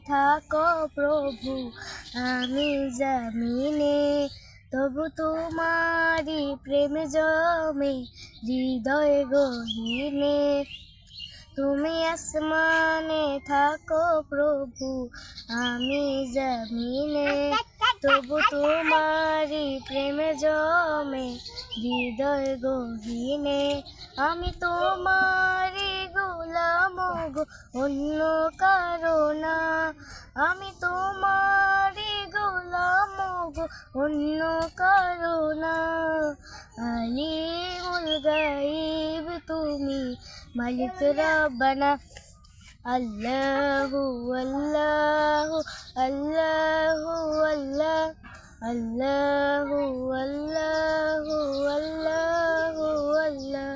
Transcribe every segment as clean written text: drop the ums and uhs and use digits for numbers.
থাকো প্রভু আমি জামিনে, তবু তোমারি প্রেম জমে হৃদয় গহীনে। তুমি আসমানে থাকো প্রভু আমি জামিনে, তবু তোমারি প্রেম জমে হৃদয় গহীনে। আমি তোমারি গোলাম গো অন্য কারো না, আমি তোমারি গোলাম গো অন্য কারো না। আলিমুল গায়ব তুমি মালিক রব্বানা, আল্লাহু আল্লাহু আল্লাহু আল্লাহ, আল্লাহু আল্লাহু আল্লাহু আল্লাহ,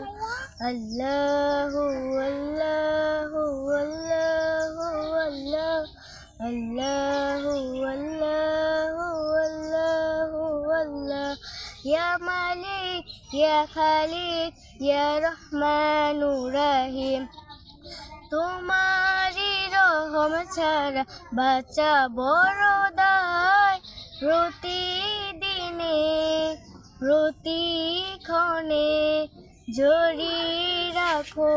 আল্লাহু আল্লাহু আল্লাহু আল্লাহ, আল্লাহু আল্লাহু আল্লাহু আল্লাহ। ইয়া মালিক ইয়া খালিক ইয়া রহমানুর রহিম, তোমারি রহম ছাড়া বাঁচা বড় দায়। প্রতিদিনে প্রতিক্ষণে জড়িয়ে রাখো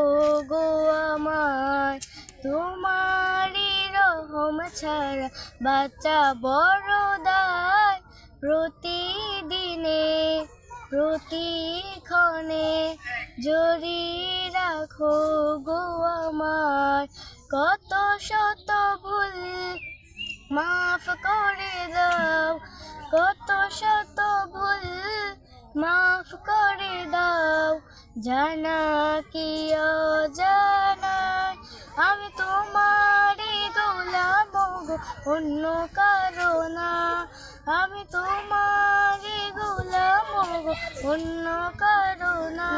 গো আমায়, তোমারি রহম ছাড়া বাঁচা বড় দায়। প্রতিদিনে প্রতিক্ষণে জড়িয়ে রাখো গো আমায়। কত শত ভুল মাফ করে দাও, কত শত ভুল মাফ করে দাও। জানা কি অজানায় আমি তোমারি গোলাম গো অন্য কারো না, আমি তোমারি গোলাম গো অন্য কারো না।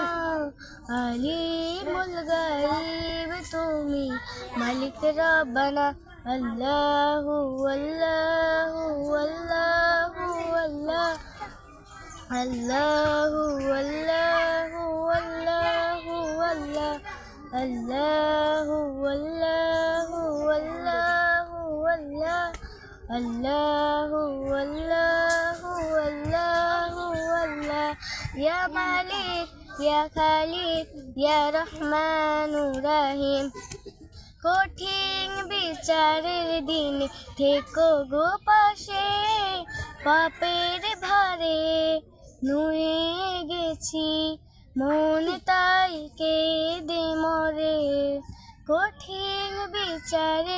আলিমুল গায়ব তুমি মালিক রব্বানা, আল্লাহু আল্লাহু আল্লাহু আল্লাহ, আল্লাহু আল্লাহু আল্লাহু আল্লাহ, আল্লাহু আল্লাহু আল্লাহু আল্লাহ, আল্লাহু আল্লাহু আল্লাহু আল্লাহ। ইয়া মালিক ইয়া খালিক ইয়া রহমানুর রহিম, কঠিন বিচারের দিনে থেকো গো পাশে। পাপের ভারে নুয়ে গেছি মন তাই কেঁদে মরে, কঠিন বিচারে